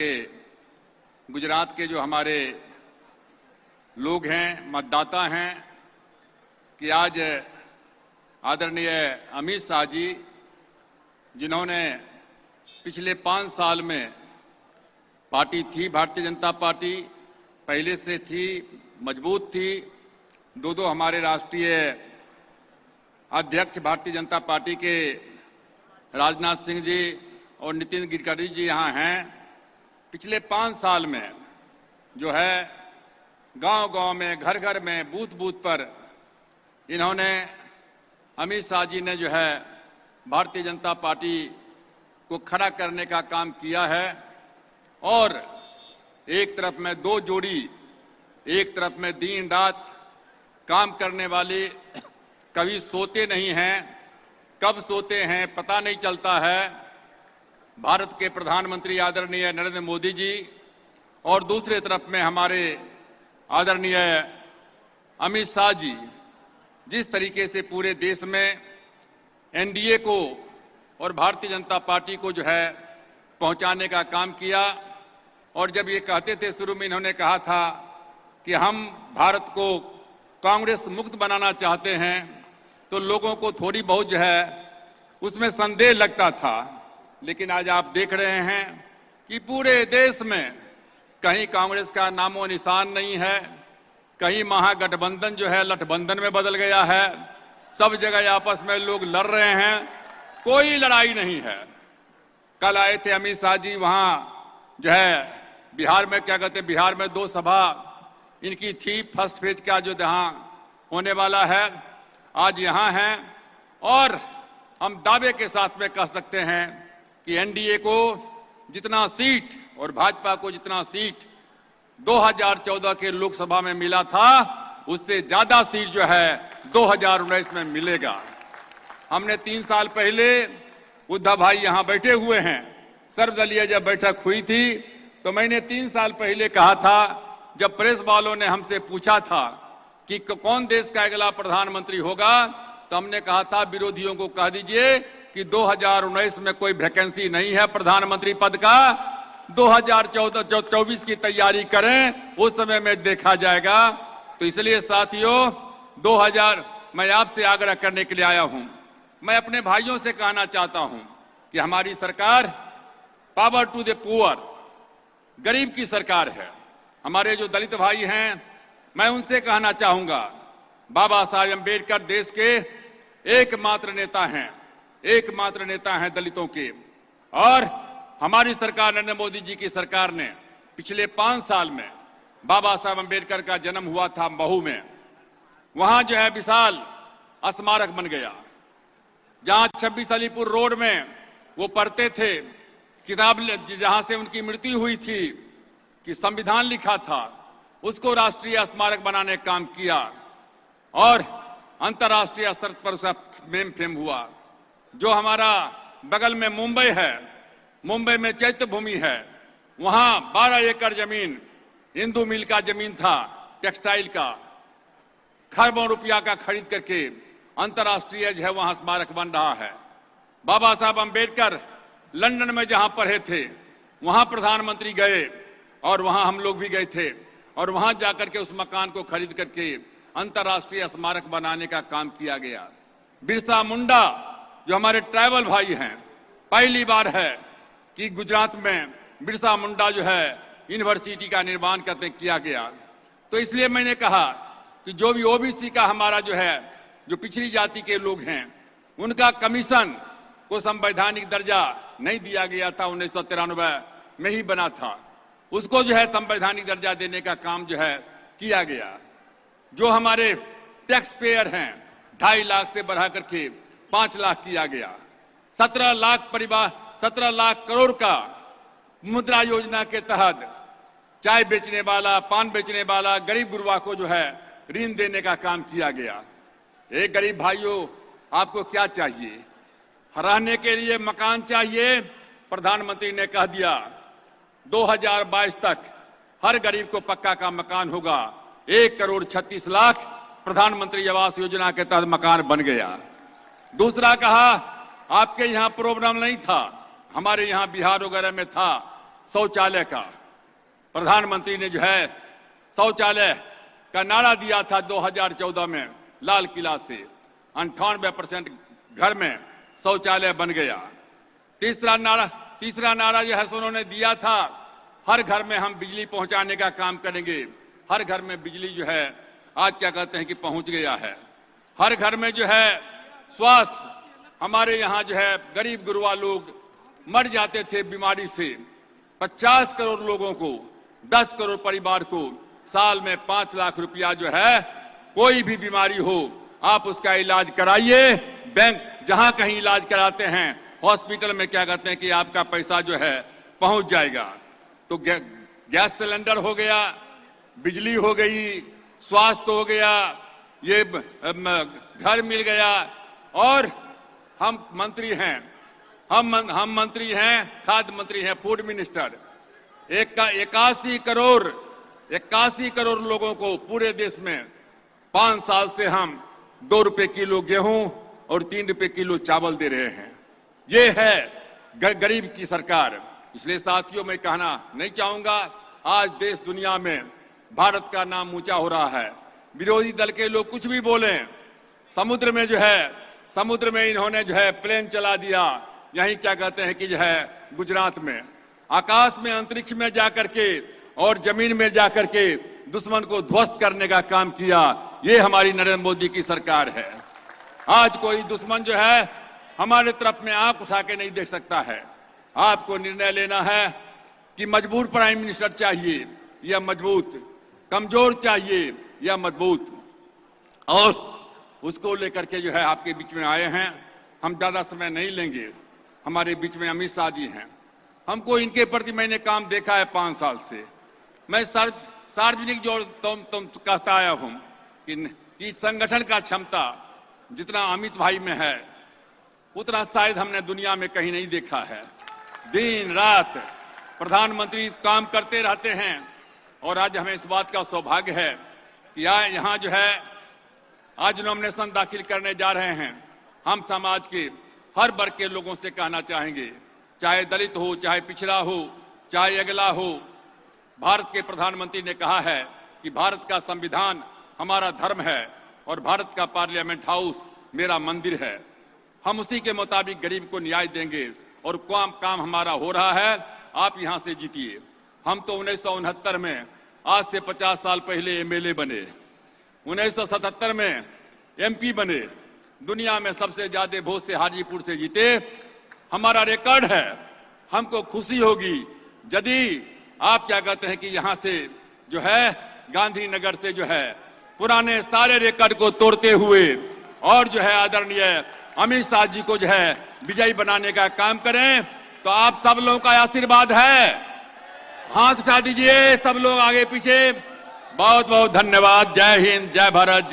गुजरात के जो हमारे लोग हैं, मतदाता हैं, कि आज आदरणीय अमित शाह जी, जिन्होंने पिछले 5 साल में पार्टी थी, भारतीय जनता पार्टी पहले से थी, मजबूत थी, दो हमारे राष्ट्रीय अध्यक्ष भारतीय जनता पार्टी के राजनाथ सिंह जी और नितिन गडकरी जी यहाँ हैं। पिछले 5 साल में जो है गांव-गांव में, घर-घर में, बूथ-बूथ पर इन्होंने, अमित शाह जी ने जो है भारतीय जनता पार्टी को खड़ा करने का काम किया है। और एक तरफ में 2 जोड़ी, एक तरफ में दिन रात काम करने वाले, कभी सोते नहीं हैं, कब सोते हैं पता नहीं चलता है, भारत के प्रधानमंत्री आदरणीय नरेंद्र मोदी जी, और दूसरे तरफ में हमारे आदरणीय अमित शाह जी, जिस तरीके से पूरे देश में एनडीए को और भारतीय जनता पार्टी को जो है पहुंचाने का काम किया। और जब ये कहते थे, शुरू में इन्होंने कहा था कि हम भारत को कांग्रेस मुक्त बनाना चाहते हैं, तो लोगों को थोड़ी बहुत जो है उसमें संदेह लगता था। लेकिन आज आप देख रहे हैं कि पूरे देश में कहीं कांग्रेस का नामो निशान नहीं है, कहीं महागठबंधन जो है लठबंधन में बदल गया है, सब जगह आपस में लोग लड़ रहे हैं, कोई लड़ाई नहीं है। कल आए थे अमित शाह जी, वहां जो है बिहार में, क्या कहते हैं, बिहार में 2 सभा इनकी थी, फर्स्ट फेज का जो जहां होने वाला है, आज यहां हैं। और हम दावे के साथ में कह सकते हैं कि एनडीए को जितना सीट और भाजपा को जितना सीट 2014 के लोकसभा में मिला था, उससे ज्यादा सीट जो है 2019 में मिलेगा। हमने 3 साल पहले, उद्धव भाई यहां बैठे हुए हैं, सर्वदलीय जब बैठक हुई थी, तो मैंने 3 साल पहले कहा था, जब प्रेस वालों ने हमसे पूछा था कि कौन देश का अगला प्रधानमंत्री होगा, तो हमने कहा था विरोधियों को कह दीजिए कि 2019 में कोई वैकेंसी नहीं है प्रधानमंत्री पद का, 2024 की तैयारी करें, उस समय में देखा जाएगा। तो इसलिए साथियों, मैं आपसे आग्रह करने के लिए आया हूं। मैं अपने भाइयों से कहना चाहता हूं कि हमारी सरकार पावर टू द पुअर, गरीब की सरकार है। हमारे जो दलित भाई हैं, मैं उनसे कहना चाहूंगा, बाबा साहेब अम्बेडकर देश के एकमात्र नेता हैं, एकमात्र नेता हैं दलितों के। और हमारी सरकार, नरेंद्र मोदी जी की सरकार ने पिछले 5 साल में, बाबा साहेब अम्बेडकर का जन्म हुआ था महू में, वहां जो है विशाल स्मारक बन गया। जहां 26 अलीपुर रोड में वो पढ़ते थे, किताब जहां से उनकी मृत्यु हुई थी, कि संविधान लिखा था, उसको राष्ट्रीय स्मारक बनाने का काम किया और अंतर्राष्ट्रीय स्तर पर उसका नेम फेम हुआ। जो हमारा बगल में मुंबई है, मुंबई में चैत्य भूमि है, वहां 12 एकड़ जमीन इंदू मिल का जमीन था, टेक्सटाइल का, खरबों रुपया का खरीद करके अंतर्राष्ट्रीय जो है वहां स्मारक बन रहा है। बाबा साहब अम्बेडकर लंदन में जहां पढ़े थे, वहां प्रधानमंत्री गए और वहां हम लोग भी गए थे, और वहां जाकर के उस मकान को खरीद करके अंतर्राष्ट्रीय स्मारक बनाने का काम किया गया। बिरसा मुंडा जो हमारे ट्राइबल भाई हैं, पहली बार है कि गुजरात में बिरसा मुंडा जो है यूनिवर्सिटी का निर्माण करते किया गया। तो इसलिए मैंने कहा कि जो भी ओबीसी का हमारा जो है, जो पिछड़ी जाति के लोग हैं, उनका कमीशन को संवैधानिक दर्जा नहीं दिया गया था, 1993 में ही बना था, उसको जो है संवैधानिक दर्जा देने का काम जो है किया गया। जो हमारे टैक्स पेयर हैं, 2.5 लाख से बढ़ा करके 5 लाख किया गया। 17 लाख परिवार, 17 लाख करोड़ का मुद्रा योजना के तहत चाय बेचने वाला, पान बेचने वाला गरीब गुरबा को जो है ऋण देने का काम किया गया। एक गरीब भाइयों, आपको क्या चाहिए? रहने के लिए मकान चाहिए। प्रधानमंत्री ने कह दिया 2022 तक हर गरीब को पक्का का मकान होगा। 1,36,00,000 प्रधानमंत्री आवास योजना के तहत मकान बन गया। दूसरा कहा, आपके यहां प्रॉब्लम नहीं था, हमारे यहां बिहार वगैरह में था, शौचालय का। प्रधानमंत्री ने जो है शौचालय का नारा दिया था 2014 में लाल किला से, 98% घर में शौचालय बन गया। तीसरा नारा जो है उन्होंने दिया था, हर घर में हम बिजली पहुंचाने का काम करेंगे। हर घर में बिजली जो है आज क्या कहते हैं कि पहुंच गया है। हर घर में जो है स्वास्थ्य, हमारे यहाँ जो है गरीब गुरबा लोग मर जाते थे बीमारी से, 50 करोड़ लोगों को, 10 करोड़ परिवार को साल में 5 लाख रुपया जो है, कोई भी बीमारी हो आप उसका इलाज कराइए। बैंक जहां कहीं इलाज कराते हैं, हॉस्पिटल में क्या कहते हैं कि आपका पैसा जो है पहुंच जाएगा। तो गैस सिलेंडर हो गया, बिजली हो गई, स्वास्थ्य हो गया, ये घर मिल गया। और हम मंत्री हैं, हम मंत्री हैं, खाद्य मंत्री हैं, फूड मिनिस्टर। 81 करोड़ लोगों को पूरे देश में 5 साल से हम 2 रुपए किलो गेहूं और 3 रुपए किलो चावल दे रहे हैं। ये है गरीब की सरकार। इसलिए साथियों मैं कहना नहीं चाहूंगा, आज देश दुनिया में भारत का नाम ऊंचा हो रहा है। विरोधी दल के लोग कुछ भी बोलें, समुद्र में इन्होंने जो है प्लेन चला दिया, यहीं क्या कहते हैं कि जो है गुजरात में, आकाश में अंतरिक्ष में जाकर के और जमीन में जाकर के दुश्मन को ध्वस्त करने का काम किया। ये हमारी नरेंद्र मोदी की सरकार है। आज कोई दुश्मन जो है हमारे तरफ में आंख उठा के नहीं देख सकता है। आपको निर्णय लेना है कि मजबूर प्राइम मिनिस्टर चाहिए या मजबूत, कमजोर चाहिए या मजबूत, और उसको लेकर के जो है आपके बीच में आए हैं। हम ज्यादा समय नहीं लेंगे। हमारे बीच में अमित शाह जी हैं। हमको इनके प्रति मैंने काम देखा है 5 साल से। मैं सार्वजनिक जो तुम कहता आया हूं कि संगठन का क्षमता जितना अमित भाई में है, उतना शायद हमने दुनिया में कहीं नहीं देखा है। दिन रात प्रधानमंत्री काम करते रहते हैं। और आज हमें इस बात का सौभाग्य है कि यहाँ जो है आज नॉमिनेशन दाखिल करने जा रहे हैं। हम समाज के हर वर्ग के लोगों से कहना चाहेंगे, चाहे दलित हो, चाहे पिछड़ा हो, चाहे अगला हो, भारत के प्रधानमंत्री ने कहा है कि भारत का संविधान हमारा धर्म है और भारत का पार्लियामेंट हाउस मेरा मंदिर है। हम उसी के मुताबिक गरीब को न्याय देंगे और काम हमारा हो रहा है। आप यहां से जीतिए। हम तो 1969 में, आज से 50 साल पहले एमएलए बने, 1977 में एमपी बने, दुनिया में सबसे ज्यादा वोट से हाजीपुर से जीते। हमारा रिकॉर्ड है। हमको खुशी होगी यदि आप क्या कहते हैं कि यहां से जो है गांधीनगर से जो है पुराने सारे रिकॉर्ड को तोड़ते हुए और जो है आदरणीय अमित शाह जी को जो है विजयी बनाने का काम करें। तो आप सब लोगों का आशीर्वाद है। हाथ उठा दीजिए सब लोग आगे पीछे। बहुत बहुत धन्यवाद। जय हिंद, जय भारत।